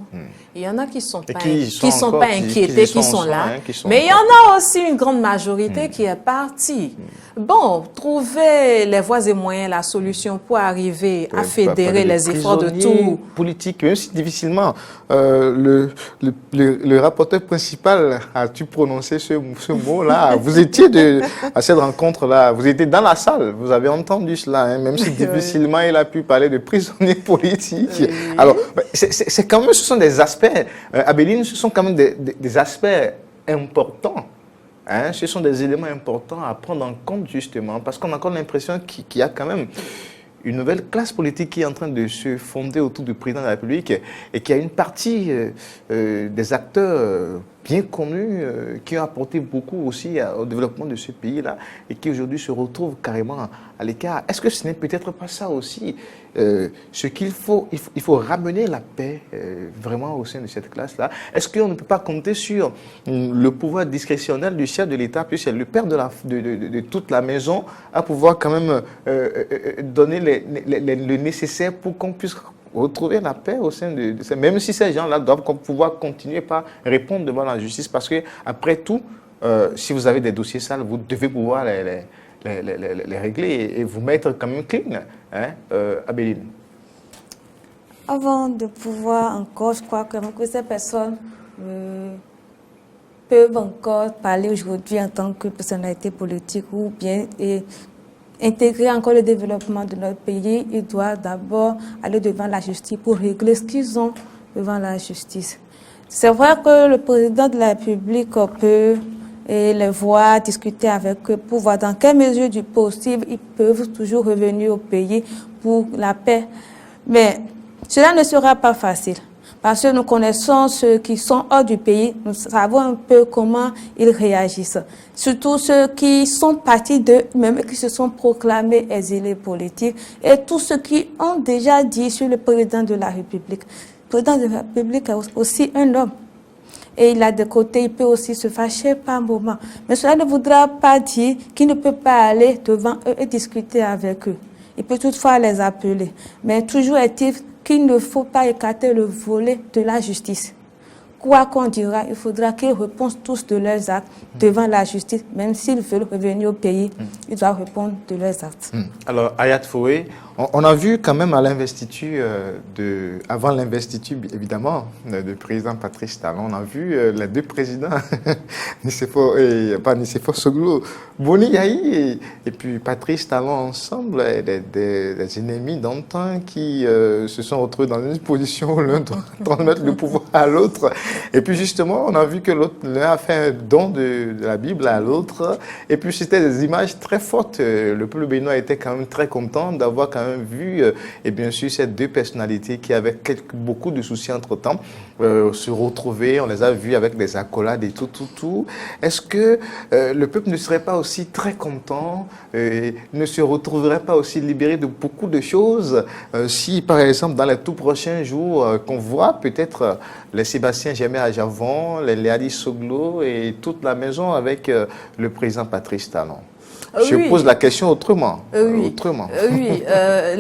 Il y en a qui sont pas inquiétés, qui sont là. Mais il y en a aussi une grande majorité qui est partie. Bon, trouver les voies et moyens, la solution pour arriver à fédérer les efforts de tout. Politique, même si difficilement. Le rapporteur principal a-tu prononcé ce mot-là? Vous étiez à cette rencontre-là, vous étiez dans la salle, vous avez entendu cela, même si difficilement il a pu parler de prisonniers politiques. Oui. Alors, c'est quand même, ce sont des aspects, Abéline, ce sont quand même des aspects importants. Ce sont des éléments importants à prendre en compte justement, parce qu'on a encore l'impression qu'il y a quand même une nouvelle classe politique qui est en train de se fonder autour du président de la République et qu'il y a une partie des acteurs bien connus qui ont apporté beaucoup aussi au développement de ce pays-là et qui aujourd'hui se retrouvent carrément à l'écart. Est-ce que ce n'est peut-être pas ça aussi ce qu'il faut? Il faut ramener la paix vraiment au sein de cette classe-là. Est-ce qu'on ne peut pas compter sur le pouvoir discrétionnel du chef de l'État, puisque c'est le père de toute la maison, à pouvoir quand même donner le nécessaire pour qu'on puisse retrouver la paix au sein de ces... Même si ces gens-là doivent pouvoir continuer par répondre devant la justice, parce que après tout, si vous avez des dossiers sales, vous devez pouvoir les régler et vous mettre quand même clean, Abéline. Avant de pouvoir encore, je crois que ces personnes peuvent encore parler aujourd'hui en tant que personnalité politique ou bien intégrer encore le développement de notre pays. Ils doivent d'abord aller devant la justice pour régler ce qu'ils ont devant la justice. C'est vrai que le président de la République peut les voir, discuter avec eux pour voir dans quelle mesure du possible ils peuvent toujours revenir au pays pour la paix. Mais cela ne sera pas facile. Parce que nous connaissons ceux qui sont hors du pays, nous savons un peu comment ils réagissent. Surtout ceux qui sont partis d'eux-mêmes, qui se sont proclamés exilés politiques, et tous ceux qui ont déjà dit sur le président de la République. Le président de la République est aussi un homme. Et il a des côtés, il peut aussi se fâcher par moment. Mais cela ne voudra pas dire qu'il ne peut pas aller devant eux et discuter avec eux. Il peut toutefois les appeler. Mais toujours est-il qu'il ne faut pas écarter le volet de la justice. Quoi qu'on dira, il faudra qu'ils répondent tous de leurs actes devant la justice, même s'ils veulent revenir au pays, ils doivent répondre de leurs actes. Alors, Ayat Foué, on a vu quand même à l'investiture, avant l'investiture évidemment, du président Patrice Talon, on a vu les deux présidents, Nicéphore Soglo, Boni Yahi et puis Patrice Talon ensemble, des ennemis d'antan qui se sont retrouvés dans une position où l'un doit transmettre le pouvoir à l'autre. Et puis justement, on a vu que l'un a fait un don de la Bible à l'autre. Et puis c'était des images très fortes. Le peuple béninois était quand même très content d'avoir quand même vu, et bien sûr, ces deux personnalités qui avaient beaucoup de soucis entre-temps se retrouver. On les a vus avec des accolades et tout. Est-ce que le peuple ne serait pas aussi très content, ne se retrouverait pas aussi libéré de beaucoup de choses si, par exemple, dans les tout prochains jours, qu'on voit peut-être les Sébastien Germain à Javon, les Léadi Soglo et toute la maison avec le président Patrice Talon. Je pose la question autrement.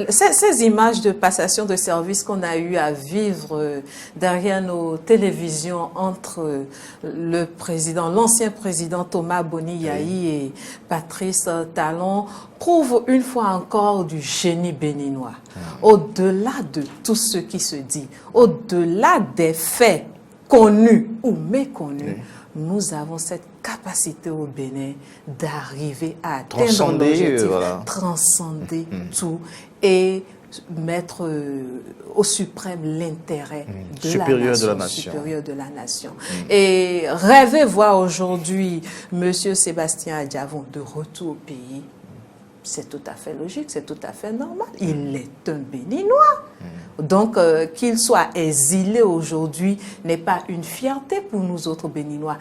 Ces images de passation de service qu'on a eu à vivre derrière nos télévisions entre l'ancien président Thomas Boni-Yahi et Patrice Talon prouvent une fois encore du génie béninois. Au-delà de tout ce qui se dit, au-delà des faits connus ou méconnus, nous avons cette capacité au Bénin d'arriver à atteindre l'objectif, transcender tout et mettre au suprême l'intérêt supérieur de la nation. Et rêver voir aujourd'hui M. Sébastien Adjavon de retour au pays, c'est tout à fait logique, c'est tout à fait normal. Il est un Béninois. Donc, qu'il soit exilé aujourd'hui n'est pas une fierté pour nous autres Béninois.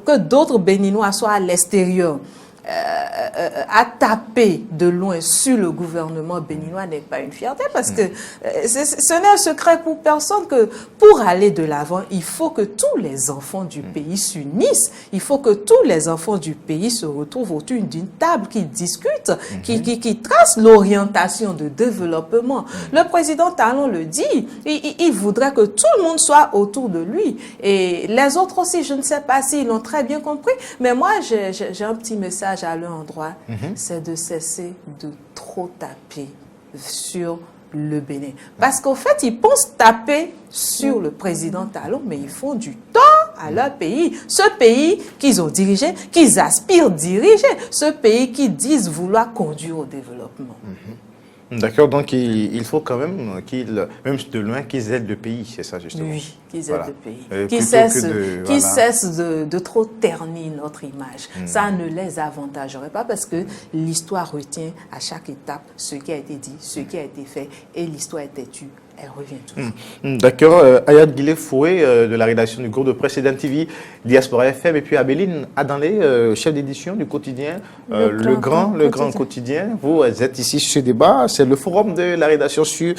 Que d'autres Béninois soient à l'extérieur, à taper de loin sur le gouvernement béninois n'est pas une fierté parce que ce n'est un secret pour personne que pour aller de l'avant, il faut que tous les enfants du pays s'unissent, il faut que tous les enfants du pays se retrouvent autour d'une table, qui discutent, qui tracent l'orientation de développement. Le président Talon le dit, il voudrait que tout le monde soit autour de lui et les autres aussi, je ne sais pas s'ils l'ont très bien compris, mais moi j'ai un petit message à leur endroit, c'est de cesser de trop taper sur le Bénin. Parce qu'au fait, ils pensent taper sur le président Talon, mais ils font du tort à leur pays. Ce pays qu'ils ont dirigé, qu'ils aspirent diriger, ce pays qu'ils disent vouloir conduire au développement. D'accord, donc il faut quand même même de loin, qu'ils aident le pays, c'est ça justement. Oui, qu'ils aident le pays. Qu'ils cessent de trop ternir notre image. Ça ne les avantagerait pas parce que l'histoire retient à chaque étape ce qui a été dit, ce qui a été fait et l'histoire est têtue. Elle revient toujours. D'accord. Ayad Guillet-Foué de la rédaction du groupe de presse Eden TV, Diaspora FM, et puis Abéline Adanlé, chef d'édition du quotidien, le grand quotidien. Vous êtes ici sur ce débat. C'est le forum de la rédaction sur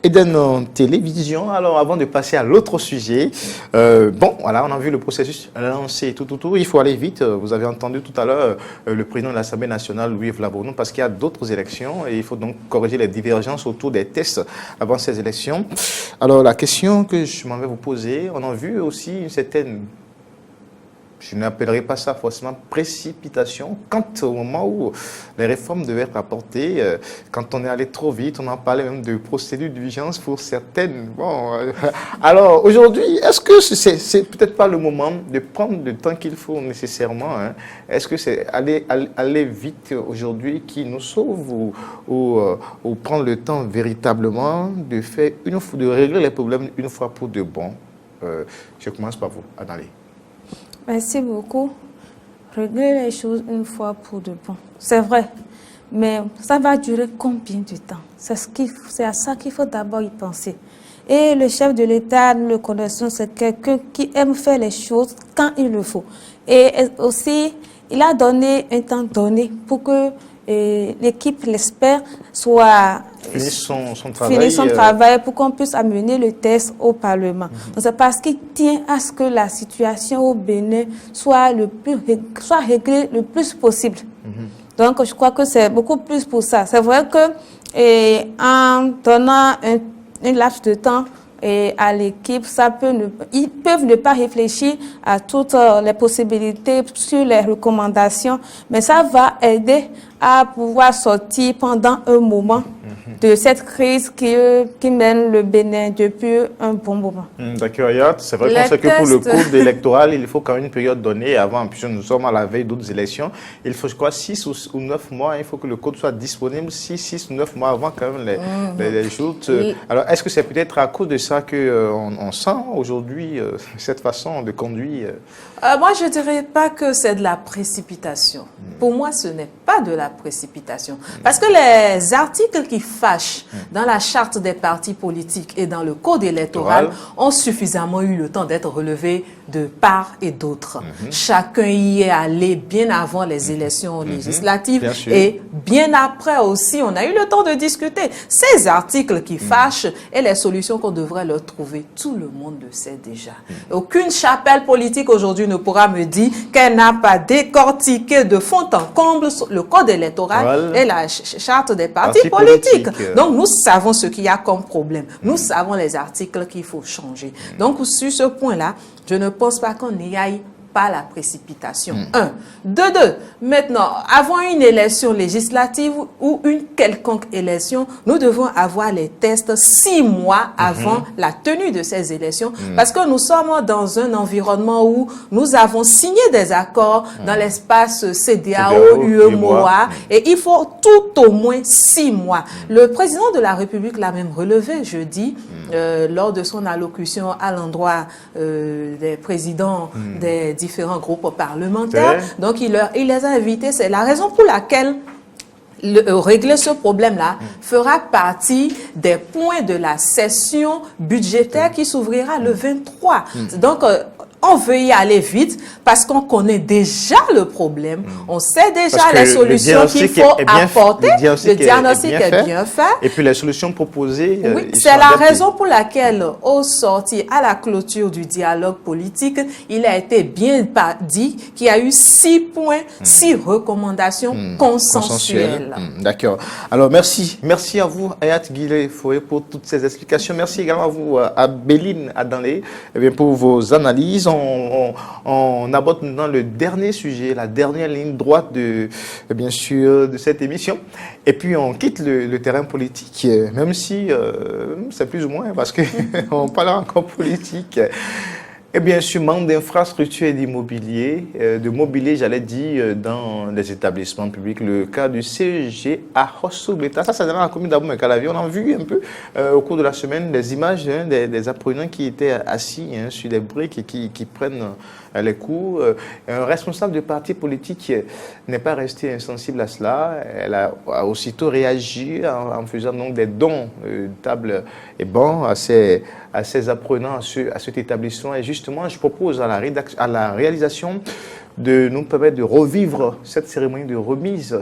Eden Télévision. Alors, avant de passer à l'autre sujet, voilà, on a vu le processus lancé tout. Il faut aller vite. Vous avez entendu tout à l'heure le président de l'Assemblée nationale, Louis Vlabournou, parce qu'il y a d'autres élections et il faut donc corriger les divergences autour des tests avant ces élections. Alors, la question que je m'en vais vous poser, on a vu aussi une certaine, je n'appellerai pas ça forcément précipitation, quand au moment où les réformes devaient être apportées, quand on est allé trop vite, on en parlait même de procédure d'urgence pour certaines. Alors aujourd'hui, est-ce que c'est peut-être pas le moment de prendre le temps qu'il faut nécessairement, hein? Est-ce que c'est aller vite aujourd'hui qui nous sauve ou prendre le temps véritablement de régler les problèmes une fois pour de bon? Je commence par vous, Adalé. Merci beaucoup. Régler les choses une fois pour de bon. C'est vrai. Mais ça va durer combien de temps? C'est à ça qu'il faut d'abord y penser. Et le chef de l'État, nous le connaissons, c'est quelqu'un qui aime faire les choses quand il le faut. Et aussi, il a donné un temps donné pour que l'équipe, l'espère, finisse son travail pour qu'on puisse amener le texte au Parlement. Donc c'est parce qu'il tient à ce que la situation au Bénin soit réglée le plus possible. Donc je crois que c'est beaucoup plus pour ça. C'est vrai que en donnant un laps de temps à l'équipe, ils peuvent ne pas réfléchir à toutes les possibilités sur les recommandations, mais ça va aider à pouvoir sortir pendant un moment de cette crise qui mène le Bénin depuis un bon moment. D'accord, Yat. C'est vrai qu'on sait que pour le cours électoral, il faut quand même une période donnée avant, puisque nous sommes à la veille d'autres élections. Il faut, je crois, 6 ou 9 mois. Il faut que le code soit disponible 6 ou 9 mois avant quand même les jours. Alors, est-ce que c'est peut-être à cause de ça qu'on sent aujourd'hui cette façon de conduire Moi, je ne dirais pas que c'est de la précipitation. Pour moi, ce n'est pas de la précipitation. Parce que les articles qui fâchent dans la charte des partis politiques et dans le code électoral ont suffisamment eu le temps d'être relevés de part et d'autre. Chacun y est allé bien avant les élections législatives et bien après aussi, on a eu le temps de discuter. Ces articles qui fâchent et les solutions qu'on devrait leur trouver, tout le monde le sait déjà. Aucune chapelle politique aujourd'hui ne pourra me dire qu'elle n'a pas décortiqué de fond en comble le code électoral et la charte des partis politiques. Donc, nous savons ce qu'il y a comme problème. Nous savons les articles qu'il faut changer. Donc, sur ce point-là, je ne pense pas qu'on y aille pas la précipitation. Un. Deux. Maintenant, avant une élection législative ou une quelconque élection, nous devons avoir les tests 6 mois avant la tenue de ces élections parce que nous sommes dans un environnement où nous avons signé des accords dans l'espace CEDEAO, UEMOA et il faut tout au moins 6 mois. Le président de la République l'a même relevé jeudi lors de son allocution à l'endroit des présidents des différents groupes parlementaires. Donc, il les a invités. C'est la raison pour laquelle régler ce problème-là fera partie des points de la session budgétaire qui s'ouvrira le 23. Donc, on veut y aller vite parce qu'on connaît déjà le problème. On sait déjà les solutions qu'il faut apporter. Le diagnostic est bien fait. Et puis les solutions proposées. Oui, c'est la raison pour laquelle, au sortir, à la clôture du dialogue politique, il a été bien dit qu'il y a eu 6 points, 6 recommandations consensuelles. D'accord. Alors, merci. Merci à vous, Ayat Guillet-Foué, pour toutes ces explications. Merci également à vous, à Béline Adanlé, pour vos analyses. On aborde maintenant le dernier sujet, la dernière ligne droite bien sûr, de cette émission. Et puis, on quitte le terrain politique, même si c'est plus ou moins, parce qu'on parlera encore politique. Et bien sûr, manque d'infrastructures et d'immobilier, de mobilier, j'allais dire, dans les établissements publics. Le cas du CEG à Hosso-Beta, ça c'est dans la commune d'Abomey-Calavi. On a vu un peu au cours de la semaine des images des apprenants qui étaient assis sur des briques et qui prennent les cours. Un responsable de parti politique n'est pas resté insensible à cela. Elle a aussitôt réagi en faisant donc des dons de tables et bancs à ces apprenants, à cet établissement. Et justement, je propose à la réalisation de nous permettre de revivre cette cérémonie de remise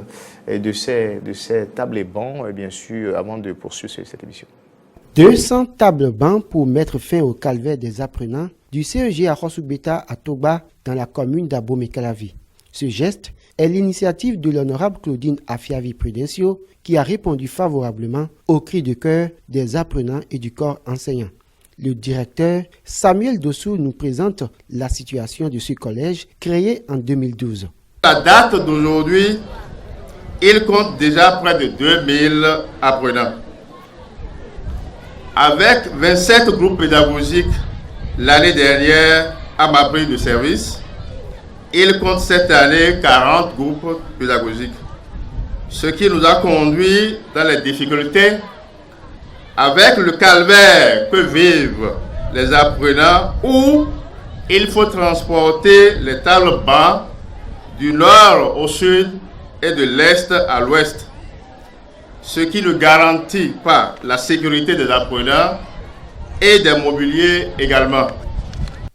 de ces tables et bancs, bien sûr, avant de poursuivre cette émission. 200 tables bancs pour mettre fin au calvaire des apprenants du CEG à Hosso-Beta à Toba dans la commune d'Abomey-Calavi. Ce geste est l'initiative de l'honorable Claudine Afiavi-Prudencio qui a répondu favorablement aux cris de cœur des apprenants et du corps enseignant. Le directeur Samuel Dossou nous présente la situation de ce collège créé en 2012. À date d'aujourd'hui, il compte déjà près de 2000 apprenants. Avec 27 groupes pédagogiques l'année dernière à ma prise de service, il compte cette année 40 groupes pédagogiques. Ce qui nous a conduit dans les difficultés avec le calvaire que vivent les apprenants où il faut transporter les tables bancs du nord au sud et de l'est à l'ouest, ce qui ne garantit pas la sécurité des apprenants et des mobiliers également.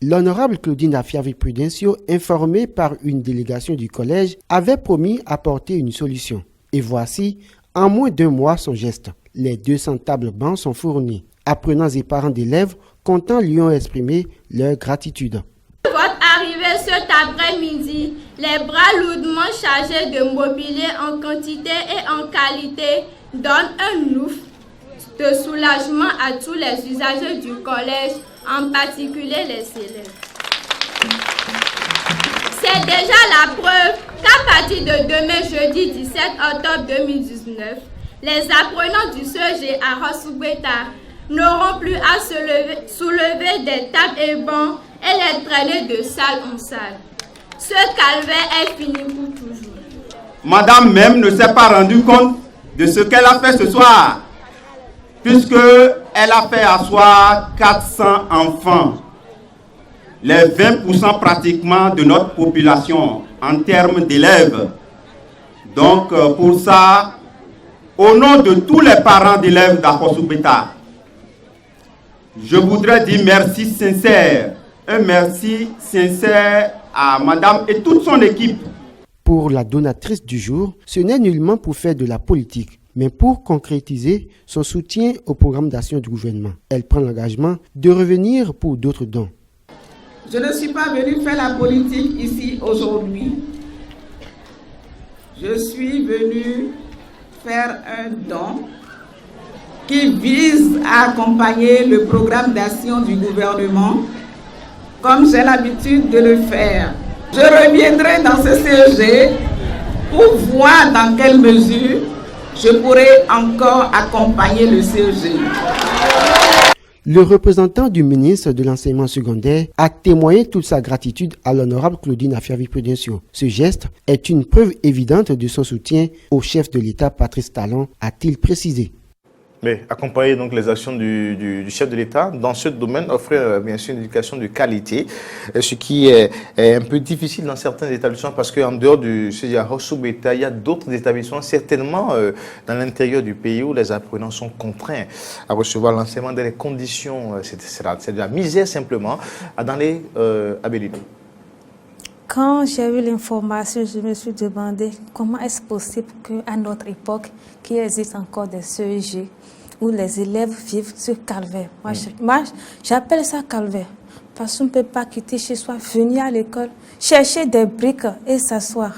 L'honorable Claudine Afiavi-Prudencio, informée par une délégation du collège, avait promis apporter une solution. Et voici, en moins d'1 mois, son geste. Les 200 tables bancs sont fournis. Apprenants et parents d'élèves contents lui ont exprimé leur gratitude. Votre arrivée cet après-midi, les bras lourdement chargés de mobilier en quantité et en qualité, donne un ouf de soulagement à tous les usagers du collège, en particulier les élèves. C'est déjà la preuve qu'à partir de demain, jeudi 17 octobre 2019, les apprenants du CEG à Rossougbeta n'auront plus à soulever des tables et bancs et les traîner de salle en salle. Ce calvaire est fini pour toujours. Madame même ne s'est pas rendue compte de ce qu'elle a fait ce soir, puisqu'elle a fait asseoir 400 enfants, les 20% pratiquement de notre population en termes d'élèves. Donc pour ça, au nom de tous les parents d'élèves d'Akossoubeta, je voudrais dire merci sincère, un merci sincère à madame et toute son équipe. Pour la donatrice du jour, ce n'est nullement pour faire de la politique, mais pour concrétiser son soutien au programme d'action du gouvernement. Elle prend l'engagement de revenir pour d'autres dons. Je ne suis pas venue faire la politique ici aujourd'hui. Je suis venue faire un don qui vise à accompagner le programme d'action du gouvernement, comme j'ai l'habitude de le faire. Je reviendrai dans ce CEG pour voir dans quelle mesure je pourrai encore accompagner le CEG. Le représentant du ministre de l'enseignement secondaire a témoigné toute sa gratitude à l'honorable Claudine Afiavi-Prudencio. Ce geste est une preuve évidente de son soutien au chef de l'État Patrice Talon, a-t-il précisé. Mais accompagner donc les actions du chef de l'État dans ce domaine, offrir bien sûr une éducation de qualité, ce qui est un peu difficile dans certains établissements parce qu'en dehors du Rossougbeta, il y a d'autres établissements certainement dans l'intérieur du pays où les apprenants sont contraints à recevoir l'enseignement dans les conditions, c'est de la misère simplement, dans les Abéline. Quand j'ai eu l'information, je me suis demandé comment est-ce possible qu'à notre époque, qu'il existe encore des CEG où les élèves vivent ce calvaire. Moi, j'appelle ça calvaire parce qu'on ne peut pas quitter chez soi, venir à l'école, chercher des briques et s'asseoir.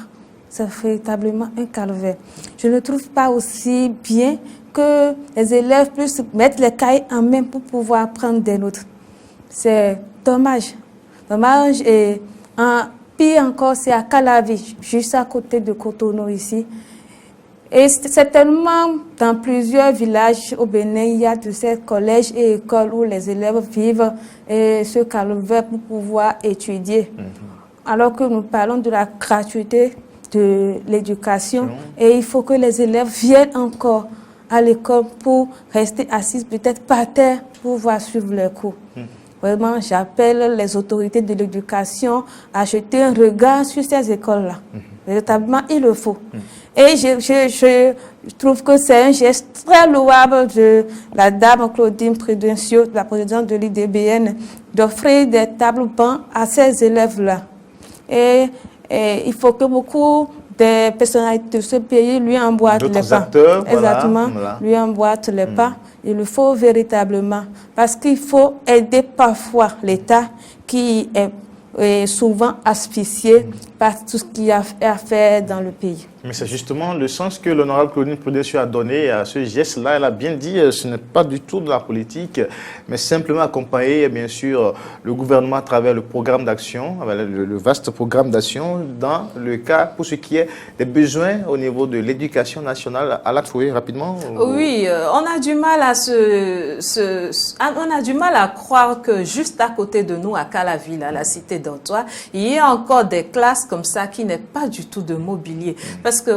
C'est véritablement un calvaire. Je ne trouve pas aussi bien que les élèves puissent mettre les cahiers en main pour pouvoir prendre des notes. C'est dommage. Dommage et pire encore, c'est à Calavi, juste à côté de Cotonou ici. Et certainement, dans plusieurs villages au Bénin, il y a de ces collèges et écoles où les élèves vivent et ce calvaire pour pouvoir étudier. Alors que nous parlons de la gratuité de l'éducation et il faut que les élèves viennent encore à l'école pour rester assis peut-être par terre pour pouvoir suivre leurs cours. Vraiment, j'appelle les autorités de l'éducation à jeter un regard sur ces écoles-là. Véritablement, il le faut. Et je trouve que c'est un geste très louable de la dame Claudine Prudencio, la présidente de l'IDBN, d'offrir des tables bancs à ces élèves-là. Et il faut que beaucoup des personnalités de ce pays lui emboîtent les pas. Acteurs, exactement, voilà. Lui emboîtent les pas. Il le faut véritablement. Parce qu'il faut aider parfois l'État qui est souvent asphyxié par tout ce qu'il y a à faire dans le pays. Mais c'est justement le sens que l'honorable Claudine Prudencio a donné à ce geste-là. Elle a bien dit ce n'est pas du tout de la politique, mais simplement accompagner, bien sûr, le gouvernement à travers le programme d'action, le vaste programme d'action, dans le cas, pour ce qui est des besoins au niveau de l'éducation nationale. À la trouver rapidement. Oui, on a du mal à on a du mal à croire que juste à côté de nous, à Calaville, à la cité d'Antoine, il y a encore des classes comme ça qui n'est pas du tout de mobilier. Parce que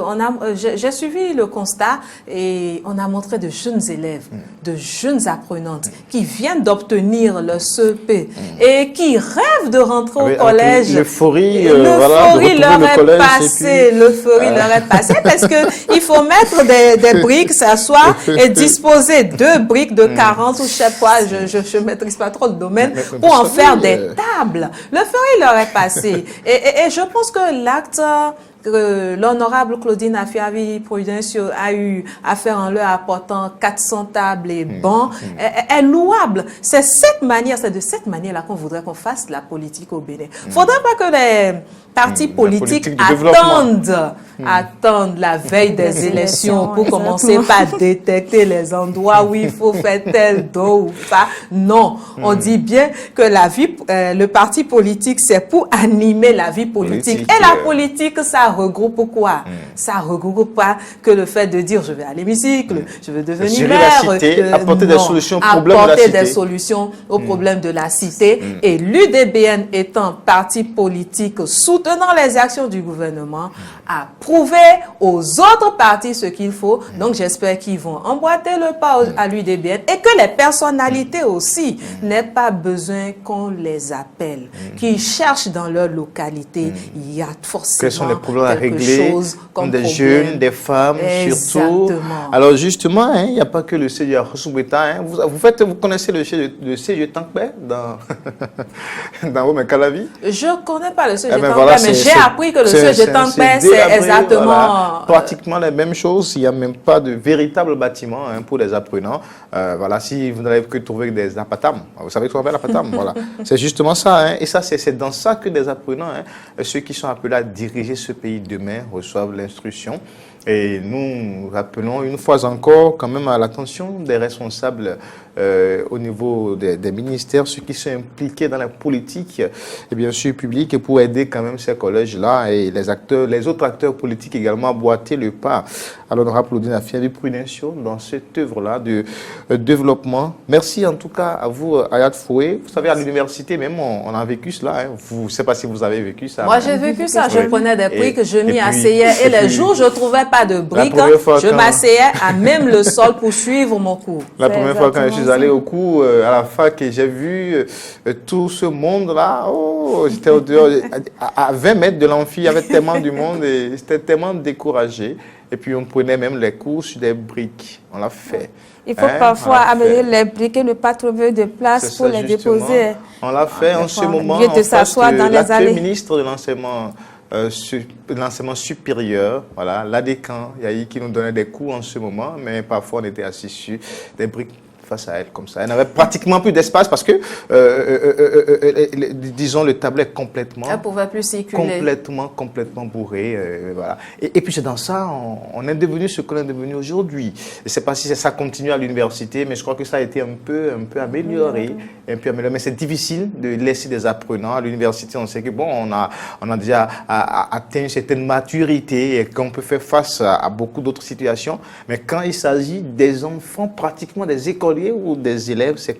j'ai suivi le constat et on a montré de jeunes élèves, de jeunes apprenantes qui viennent d'obtenir leur CEP et qui rêvent de rentrer au collège. L'euphorie leur est passée. L'euphorie leur est passée parce que il faut mettre des briques, s'asseoir et disposer 2 briques de 40 ou je sais pas, je maîtrise pas trop le domaine pour en faire des tables. L'euphorie leur est passée et je pense que l'acte que l'honorable Claudine Afiavi-Prudencio a eu à faire en leur apportant 400 tables et bancs est louable. C'est de cette manière-là qu'on voudrait qu'on fasse la politique au Bénin. Il ne faudrait pas que les partis politiques attendent la veille des élections pour commencer par détecter les endroits où il faut faire tel don ou pas. Non, on dit bien que le parti politique, c'est pour animer la vie politique. Et la politique, ça regroupe quoi? Ça regroupe pas que le fait de dire je vais à l'hémicycle, je veux devenir Gérer maire. la cité, apporter des solutions aux problèmes de la Apporter cité. des solutions aux problèmes de la cité. Et l'UDBN étant parti politique soutenant les actions du gouvernement, a prouvé aux autres partis ce qu'il faut. Donc j'espère qu'ils vont emboîter le pas à l'UDBN et que les personnalités aussi n'aient pas besoin qu'on les appelle, qu'ils cherchent dans leur localité. Il y a forcément Quels sont les problèmes à quelque régler, chose comme des problème. jeunes, des femmes, surtout. Exactement. Alors justement, il n'y a pas que le CG Ahrosu-Beta. Vous connaissez le CG Tankbe dans dans Womekalavi? Je ne connais pas le CG Eh ben Tankbe, voilà, mais j'ai appris que le CG Tankbe, c'est délabré, exactement... voilà, pratiquement la même chose. Il n'y a même pas de véritable bâtiment pour les apprenants. Voilà, si vous n'avez que trouver des apatams, vous savez ce qu'on appelle apatam, voilà. C'est justement ça. Et ça, c'est dans ça que des apprenants, ceux qui sont appelés à diriger ce pays demain, reçoivent l'instruction. Et nous rappelons une fois encore quand même à l'attention des responsables au niveau des ministères, ceux qui sont impliqués dans la politique et bien sûr publique, pour aider quand même ces collèges-là et les autres acteurs politiques également à boiter le pas à l'honorable Claudine Afiali Prudential dans cette œuvre-là de développement. Merci en tout cas à vous, Ayat Foué. Vous savez, à l'université même, on a vécu cela. Je ne sais pas si vous avez vécu ça. Moi, j'ai vécu ça. Je prenais des briques, je m'y puis- asseyais. Et les jours, je ne trouvais pas de briques. Je m'asseyais à même le sol pour suivre mon cours. La première fois quand je suis allé au cours à la fac et j'ai vu tout ce monde-là, j'étais au dehors, à 20 mètres de l'amphi, il y avait tellement du monde et j'étais tellement découragé. Et puis on prenait même les cours sur des briques. On l'a fait. Il faut parfois amener les briques et ne pas trouver de place C'est pour ça, les justement. déposer. On l'a fait en ce moment. Au lieu de s'asseoir dans les allées. Le ministre de l'enseignement supérieur, voilà, l'ADECAN, Yahi, qui nous donnait des cours en ce moment, mais parfois on était assis sur des briques face à elle comme ça. Elle n'avait pratiquement plus d'espace parce que, disons, le tableau est complètement... Elle ne pouvait plus circuler. Complètement bourré. Voilà. Et puis c'est dans ça, on est devenu ce qu'on est devenu aujourd'hui. Je ne sais pas si ça continue à l'université, mais je crois que ça a été un peu amélioré. Mais c'est difficile de laisser des apprenants à l'université. On sait que bon, on a déjà atteint une certaine maturité et qu'on peut faire face à beaucoup d'autres situations. Mais quand il s'agit des enfants, pratiquement des écoliers ou des élèves, c'est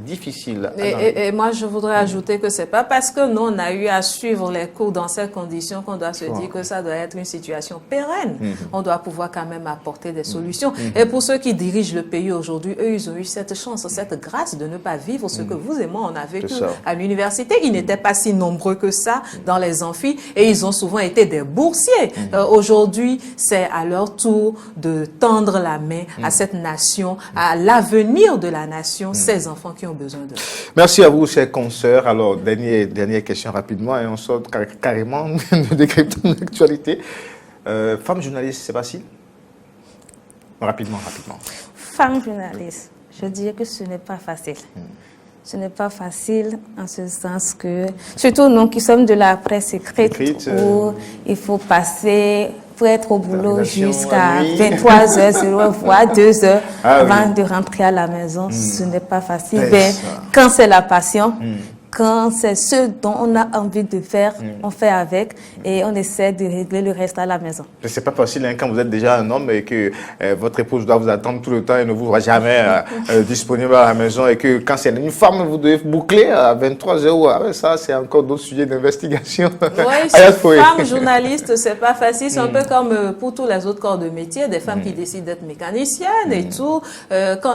difficile. Et moi, je voudrais ajouter que c'est pas parce que nous, on a eu à suivre les cours dans ces conditions qu'on doit se dire que ça doit être une situation pérenne. On doit pouvoir quand même apporter des solutions. Et pour ceux qui dirigent le pays aujourd'hui, eux, ils ont eu cette chance, cette grâce de ne pas vivre ce que vous et moi, on a vécu à l'université. Ils n'étaient pas si nombreux que ça dans les amphis et ils ont souvent été des boursiers. Aujourd'hui, c'est à leur tour de tendre la main à cette nation, à l'avenir de la nation, ces enfants qui ont besoin de. Merci à vous, chers consoeurs. Alors, dernière question rapidement, et on sort carrément de décryptage de l'actualité. Femme journaliste, c'est facile? Rapidement. Femme journaliste, je dirais que ce n'est pas facile. Ce n'est pas facile en ce sens que, surtout nous qui sommes de la presse écrite, où il faut passer pour être au boulot jusqu'à 23h, voire 2h avant de rentrer à la maison. Ce n'est pas facile. Mais quand c'est la passion, quand c'est ce dont on a envie de faire, on fait avec et on essaie de régler le reste à la maison. C'est pas facile quand vous êtes déjà un homme et que votre épouse doit vous attendre tout le temps et ne vous voit jamais disponible à la maison et que quand c'est une femme, vous devez boucler à 23h. Ça, c'est encore d'autres sujets d'investigation. Oui, femme journaliste, c'est pas facile. C'est un peu comme pour tous les autres corps de métier, des femmes qui décident d'être mécaniciennes et tout.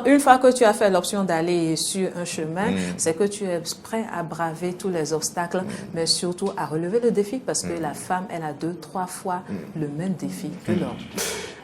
Une fois que tu as fait l'option d'aller sur un chemin, c'est que tu es prêt à braver tous les obstacles, mais surtout à relever le défi parce que la femme, elle a 2-3 fois le même défi que l'homme.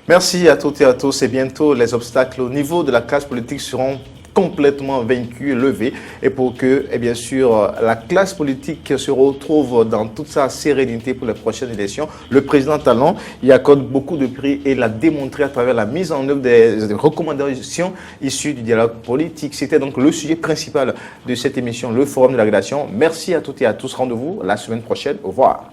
Merci à toutes et à tous. Et bientôt, les obstacles au niveau de la classe politique seront complètement vaincus, levés, et pour que, et bien sûr, la classe politique se retrouve dans toute sa sérénité pour les prochaines élections. Le président Talon y accorde beaucoup de prix et l'a démontré à travers la mise en œuvre des recommandations issues du dialogue politique. C'était donc le sujet principal de cette émission, le Forum de la rédaction. Merci à toutes et à tous. Rendez-vous la semaine prochaine. Au revoir.